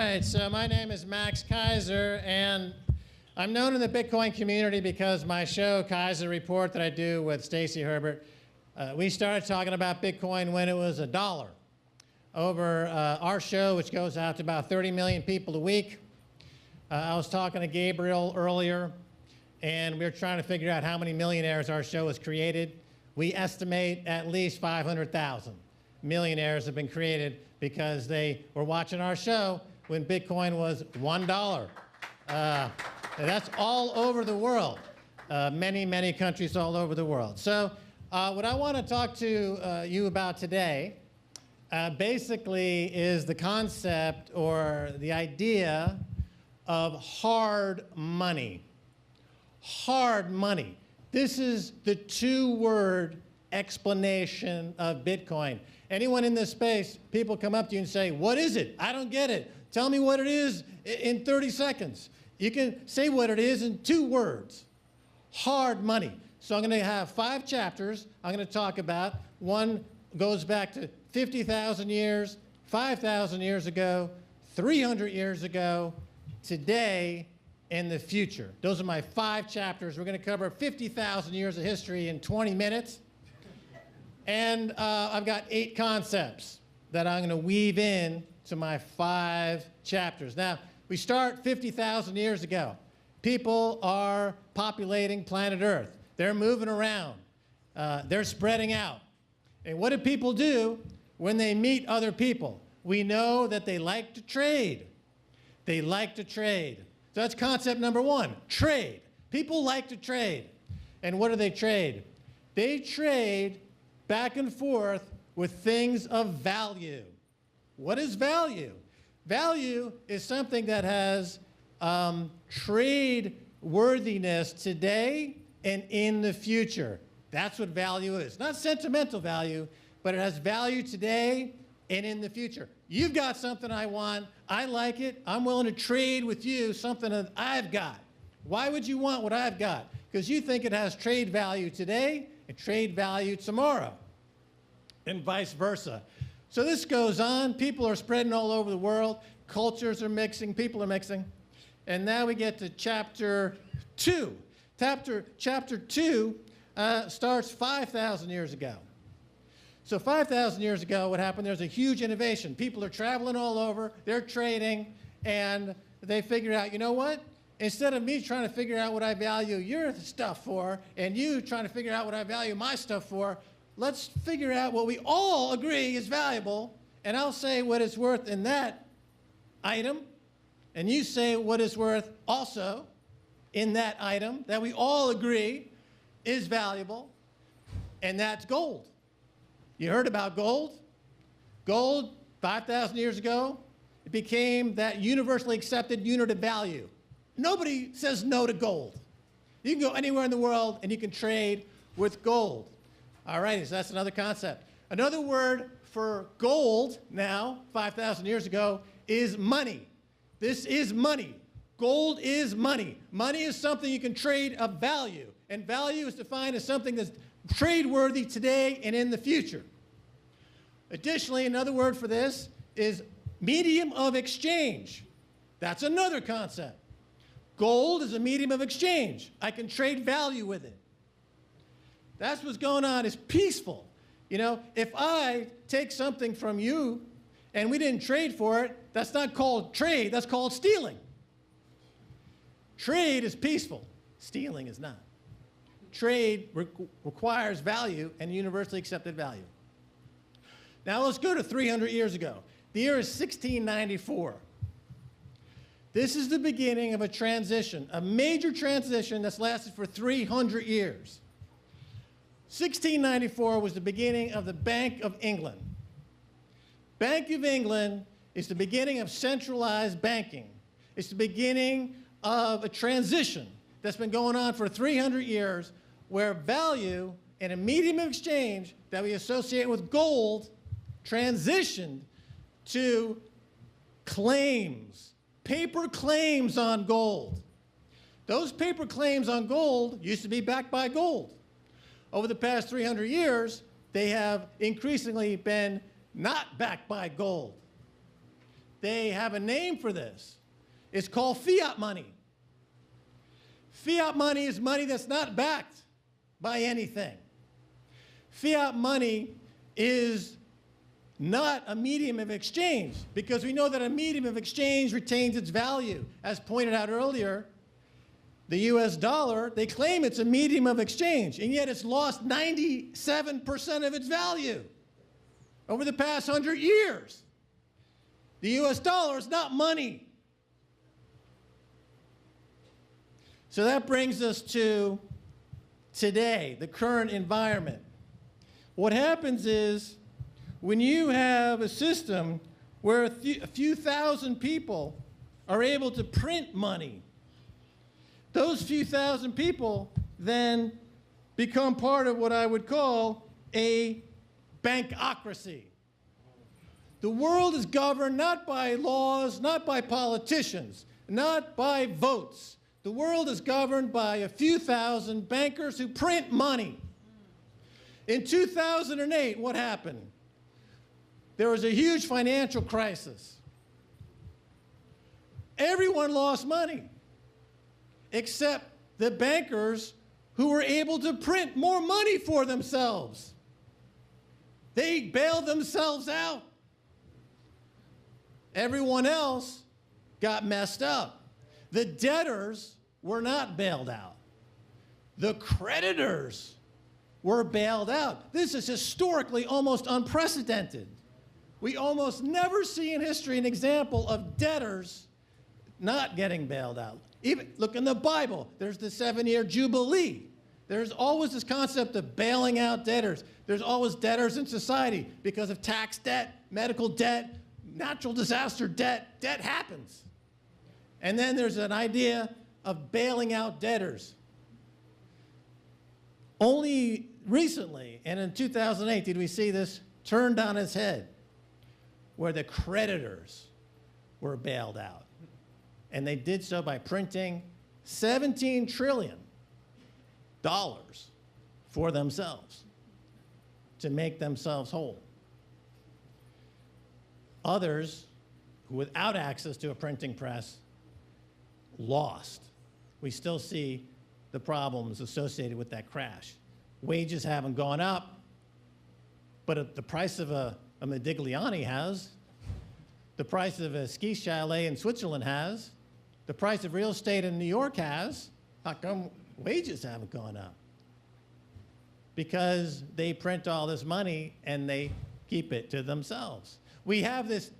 right, so my name is Max Kaiser, and I'm known in the Bitcoin community because my show, Kaiser Report, that I do with Stacy Herbert, we started talking about Bitcoin when it was $1. Over our show, which goes out to about 30 million people a week, I was talking to Gabriel earlier, and we were trying to figure out how many millionaires our show has created. We estimate at least 500,000 millionaires have been created because they were watching our show when Bitcoin was $1. That's all over the world, many, many countries all over the world. So what I want to talk to you about today basically is the concept or the idea of hard money. Hard money. This is the two-word explanation of Bitcoin. Anyone in this space, people come up to you and say, what is it? I don't get it. Tell me what it is in 30 seconds. You can say what it is in 2 words. Hard money. So I'm going to have 5 chapters I'm going to talk about. One goes back to 50,000 years, 5,000 years ago, 300 years ago, today, and the future. Those are my 5 chapters. We're going to cover 50,000 years of history in 20 minutes. And I've got 8 concepts that I'm going to weave in to my 5 chapters. Now, we start 50,000 years ago. People are populating planet Earth. They're moving around. They're spreading out. And what do people do when they meet other people? We know that they like to trade. They like to trade. So that's concept number 1, trade. People like to trade. And what do they trade? They trade back and forth with things of value. What is value? Value is something that has trade worthiness today and in the future. That's what value is. Not sentimental value, but it has value today and in the future. You've got something I want, I like it, I'm willing to trade with you something that I've got. Why would you want what I've got? Because you think it has trade value today and trade value tomorrow, and vice versa. So this goes on. People are spreading all over the world. Cultures are mixing. People are mixing. And now we get to chapter 2. Chapter 2 starts 5,000 years ago. So 5,000 years ago, what happened? There's a huge innovation. People are traveling all over. They're trading. And they figure out, you know what? Instead of me trying to figure out what I value your stuff for, and you trying to figure out what I value my stuff for, let's figure out what we all agree is valuable, and I'll say what it's worth in that item, and you say what it's worth also in that item that we all agree is valuable, and that's gold. You heard about gold? Gold, 5,000 years ago, it became that universally accepted unit of value. Nobody says no to gold. You can go anywhere in the world and you can trade with gold. All right, so that's another concept. Another word for gold now, 5,000 years ago, is money. This is money. Gold is money. Money is something you can trade of value, and value is defined as something that's trade-worthy today and in the future. Additionally, another word for this is medium of exchange. That's another concept. Gold is a medium of exchange. I can trade value with it. That's what's going on. It's peaceful. You know, if I take something from you and we didn't trade for it, that's not called trade, that's called stealing. Trade is peaceful. Stealing is not. Trade requires value and universally accepted value. Now let's go to 300 years ago. The year is 1694. This is the beginning of a transition, a major transition that's lasted for 300 years. 1694 was the beginning of the Bank of England. Bank of England is the beginning of centralized banking. It's the beginning of a transition that's been going on for 300 years where value and a medium of exchange that we associate with gold transitioned to claims, paper claims on gold. Those paper claims on gold used to be backed by gold. Over the past 300 years, they have increasingly been not backed by gold. they have a name for this. It's called fiat money. Fiat money is money that's not backed by anything. Fiat money is not a medium of exchange, because we know that a medium of exchange retains its value. As pointed out earlier, the US dollar, they claim it's a medium of exchange, and yet it's lost 97% of its value over the past 100 years. The US dollar is not money. So that brings us to today, the current environment. What happens is, when you have a system where a few thousand people are able to print money, those few thousand people then become part of what I would call a bankocracy. The world is governed not by laws, not by politicians, not by votes. The world is governed by a few thousand bankers who print money. In 2008, what happened? There was a huge financial crisis. Everyone lost money, except the bankers who were able to print more money for themselves. They bailed themselves out. Everyone else got messed up. The debtors were not bailed out. The creditors were bailed out. This is historically almost unprecedented. We almost never see in history an example of debtors not getting bailed out. Even look in the Bible, there's the 7-year Jubilee. There's always this concept of bailing out debtors. There's always debtors in society because of tax debt, medical debt, natural disaster debt. Debt happens. And then there's an idea of bailing out debtors. Only recently, and in 2008, did we see this turned on its head, where the creditors were bailed out. And they did so by printing $17 trillion for themselves to make themselves whole. Others, without access to a printing press, lost. We still see the problems associated with that crash. Wages haven't gone up, but the price of a Modigliani has. The price of a ski chalet in Switzerland has. The price of real estate in New York has. How come wages haven't gone up? Because they print all this money and they keep it to themselves. We have this,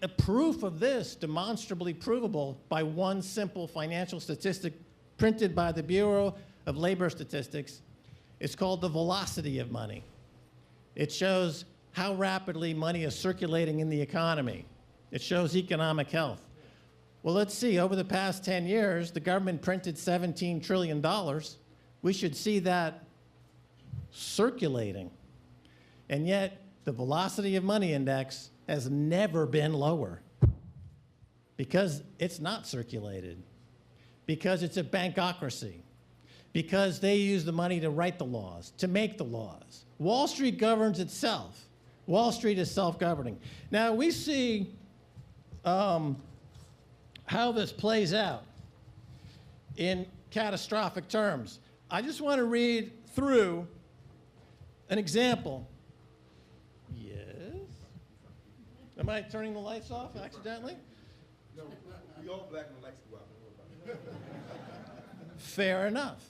a proof of this demonstrably provable by one simple financial statistic printed by the Bureau of Labor Statistics. It's called the velocity of money. It shows how rapidly money is circulating in the economy. It shows economic health. Well, let's see, over the past 10 years, the government printed $17 trillion. We should see that circulating. And yet, the velocity of money index has never been lower because it's not circulated, because it's a bankocracy, because they use the money to write the laws, to make the laws. Wall Street governs itself. Wall Street is self-governing. Now, we see how this plays out in catastrophic terms. I just want to read through an example. Yes? Am I turning the lights off accidentally? No, we all black and the lights go out. Fair enough.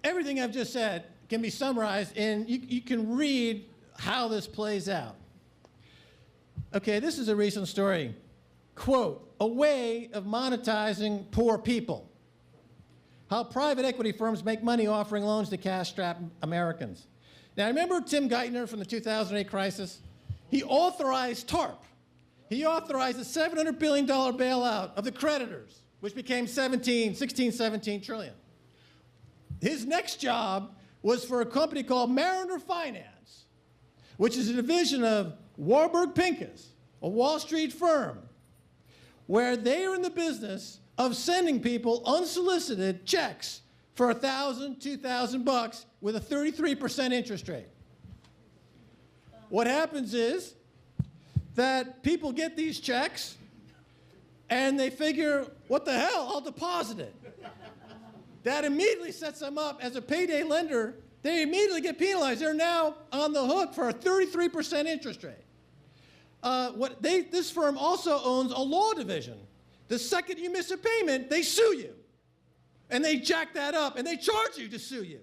Everything I've just said can be summarized in, you can read how this plays out. Okay, this is a recent story. Quote, a way of monetizing poor people. How private equity firms make money offering loans to cash-strapped Americans. Now, remember Tim Geithner from the 2008 crisis? He authorized TARP. He authorized a $700 billion bailout of the creditors, which became 17 trillion. His next job was for a company called Mariner Finance, which is a division of Warburg Pincus, a Wall Street firm, where they are in the business of sending people unsolicited checks for $1,000, $2,000 with a 33% interest rate. What happens is that people get these checks and they figure, what the hell, I'll deposit it. That immediately sets them up as a payday lender. They immediately get penalized. They're now on the hook for a 33% interest rate. This firm also owns a law division. The second you miss a payment, they sue you. And they jack that up, and they charge you to sue you.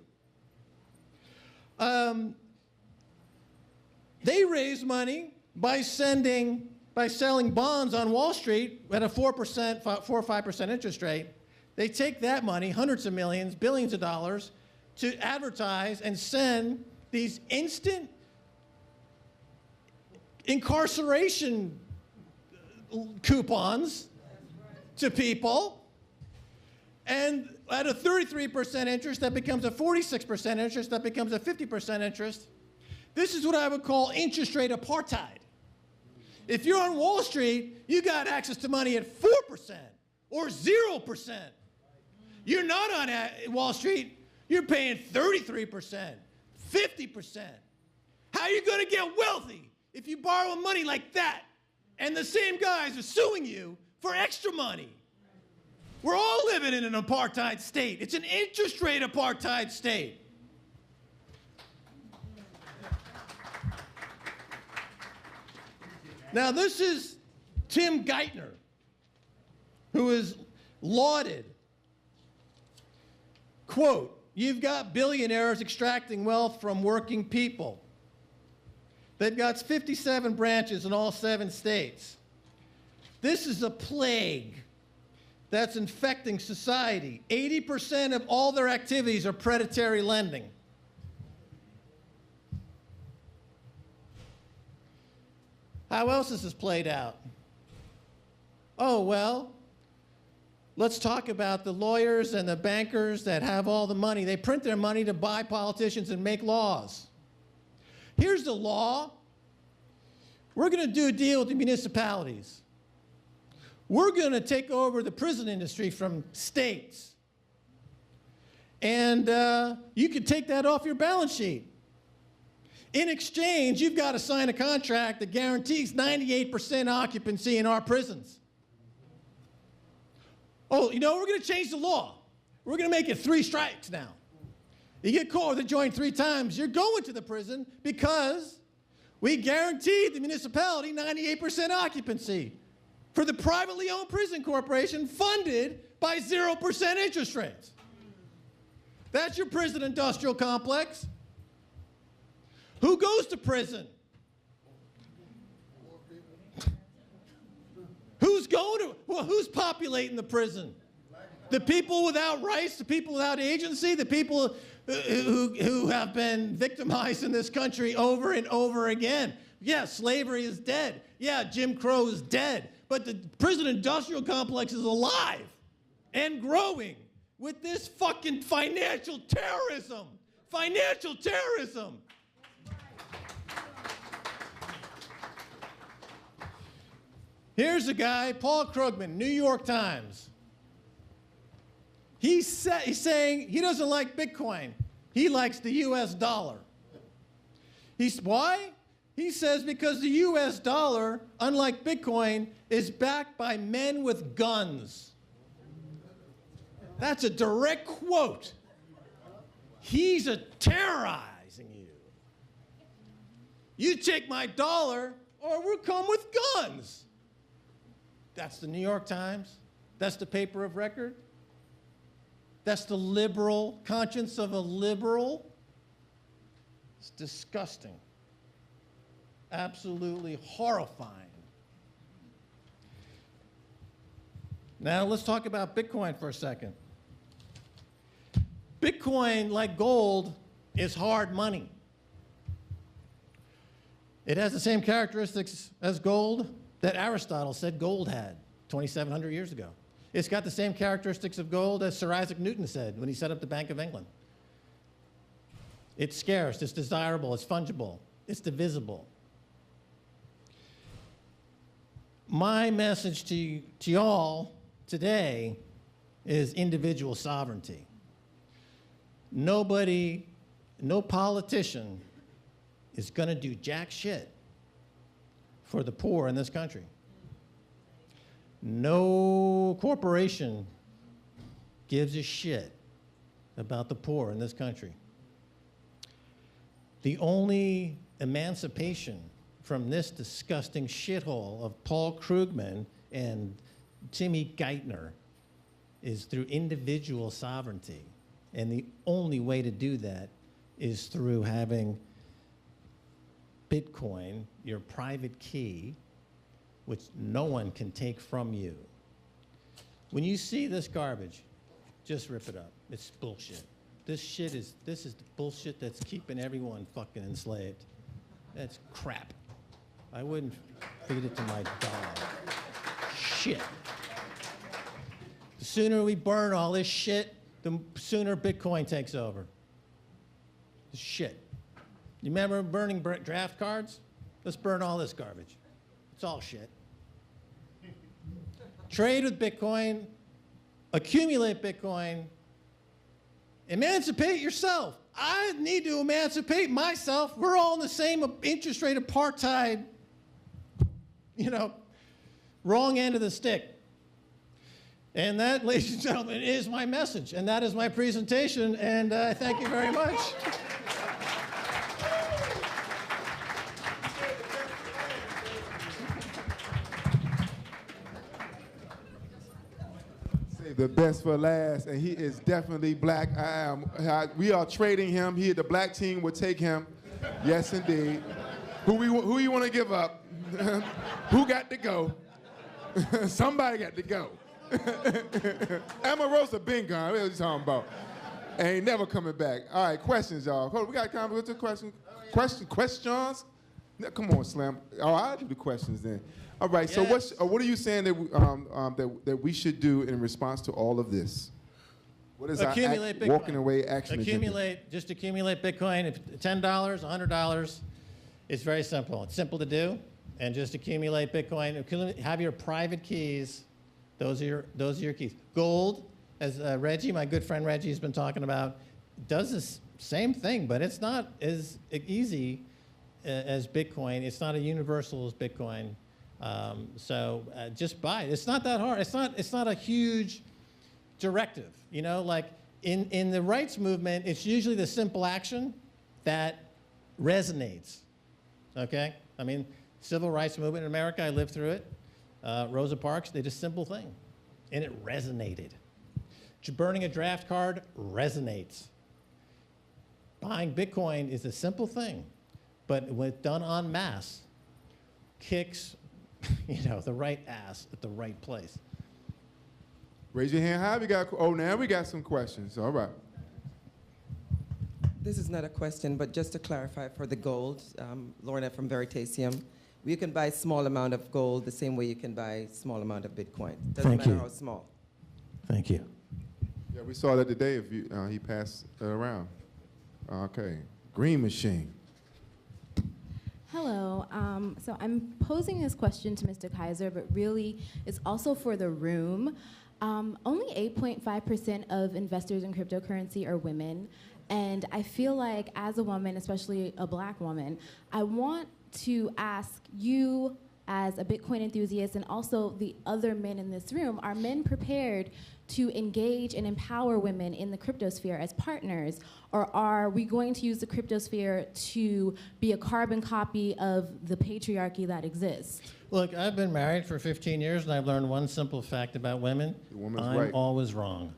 They raise money by selling bonds on Wall Street at a 4 or 5% interest rate. They take that money, hundreds of millions, billions of dollars, to advertise and send these instant incarceration coupons to people. And at a 33% interest, that becomes a 46% interest, that becomes a 50% interest. This is what I would call interest rate apartheid. If you're on Wall Street, you got access to money at 4% or 0%. You're not on Wall Street, you're paying 33%, 50%. How are you going to get wealthy if you borrow money like that and the same guys are suing you for extra money? We're all living in an apartheid state. It's an interest rate apartheid state. Now, this is Tim Geithner, who is lauded. Quote, "You've got billionaires extracting wealth from working people. They've got 57 branches in all 7 states. This is a plague that's infecting society. 80% of all their activities are predatory lending." How else is this played out? Oh, well, let's talk about the lawyers and the bankers that have all the money. They print their money to buy politicians and make laws. Here's the law. We're going to do a deal with the municipalities. We're going to take over the prison industry from states. And you can take that off your balance sheet. In exchange, you've got to sign a contract that guarantees 98% occupancy in our prisons. Oh, you know, we're going to change the law. We're going to make it 3 strikes now. You get caught with a joint 3 times, you're going to the prison because we guaranteed the municipality 98% occupancy for the privately owned prison corporation funded by 0% interest rates. That's your prison industrial complex. Who goes to prison? Who's populating the prison? The people without rights, the people without agency, the people who have been victimized in this country over and over again. Yeah, slavery is dead. Yeah, Jim Crow is dead. But the prison industrial complex is alive and growing with this fucking financial terrorism. Financial terrorism. Here's a guy, Paul Krugman, New York Times. He's saying he doesn't like Bitcoin. He likes the US dollar. Why? He says because the US dollar, unlike Bitcoin, is backed by men with guns. That's a direct quote. He's terrorizing you. You take my dollar or we'll come with guns. That's the New York Times. That's the paper of record. That's the liberal conscience of a liberal. It's disgusting. Absolutely horrifying. Now let's talk about Bitcoin for a second. Bitcoin, like gold, is hard money. It has the same characteristics as gold that Aristotle said gold had 2,700 years ago. It's got the same characteristics of gold as Sir Isaac Newton said when he set up the Bank of England. It's scarce, it's desirable, it's fungible, it's divisible. My message to y'all today is individual sovereignty. nobody, no politician is going to do jack shit for the poor in this country. No corporation gives a shit about the poor in this country. The only emancipation from this disgusting shithole of Paul Krugman and Timmy Geithner is through individual sovereignty. And the only way to do that is through having Bitcoin, your private key, which no one can take from you. When you see this garbage, just rip it up. It's bullshit. This is the bullshit that's keeping everyone fucking enslaved. That's crap. I wouldn't feed it to my dog. Shit. The sooner we burn all this shit, the sooner Bitcoin takes over. It's shit. You remember burning draft cards? Let's burn all this garbage. It's all shit. Trade with Bitcoin, accumulate Bitcoin, emancipate yourself. I need to emancipate myself. We're all in the same interest rate apartheid, wrong end of the stick. And that, ladies and gentlemen, is my message. And that is my presentation. And thank you very much. The best for last, and he is definitely black. We are trading him. The black team will take him. Yes, indeed. Who you want to give up? Who got to go? Somebody got to go. Amarosa been gone. What are you talking about? Ain't never coming back. All right, questions, y'all. Hold on, we got time for the question. Questions? No, come on, Slim. Oh, I'll do the questions then. All right. Yes. So what are you saying that we should do in response to all of this? What is accumulate our walking away action? Just accumulate Bitcoin. If $10, $100, it's very simple. It's simple to do, and just accumulate Bitcoin. Have your private keys. Those are your keys. Gold, as Reggie, my good friend Reggie, has been talking about, does this same thing, but it's not as easy as Bitcoin. It's not as universal as Bitcoin. So just buy it. It's not that hard. It's not a huge directive. Like in the rights movement, it's usually the simple action that resonates. Okay? I mean, civil rights movement in America, I lived through it. Rosa Parks did a simple thing, and it resonated. Burning a draft card resonates. Buying Bitcoin is a simple thing, but when done en masse, kicks the right ass at the right place. Raise your hand high. Now we got some questions. All right. This is not a question, but just to clarify for the gold, Lorna from Veritasium, you can buy small amount of gold the same way you can buy small amount of Bitcoin. Doesn't matter how small. Thank you. Yeah, we saw that today. He passed it around. Okay. Green Machine. Hello. So I'm posing this question to Mr. Kaiser, but really it's also for the room. Only 8.5% of investors in cryptocurrency are women. And I feel like as a woman, especially a black woman, I want to ask you as a Bitcoin enthusiast and also the other men in this room, are men prepared to engage and empower women in the cryptosphere as partners? Or are we going to use the cryptosphere to be a carbon copy of the patriarchy that exists? Look, I've been married for 15 years, and I've learned one simple fact about women. The woman's I'm right. always wrong.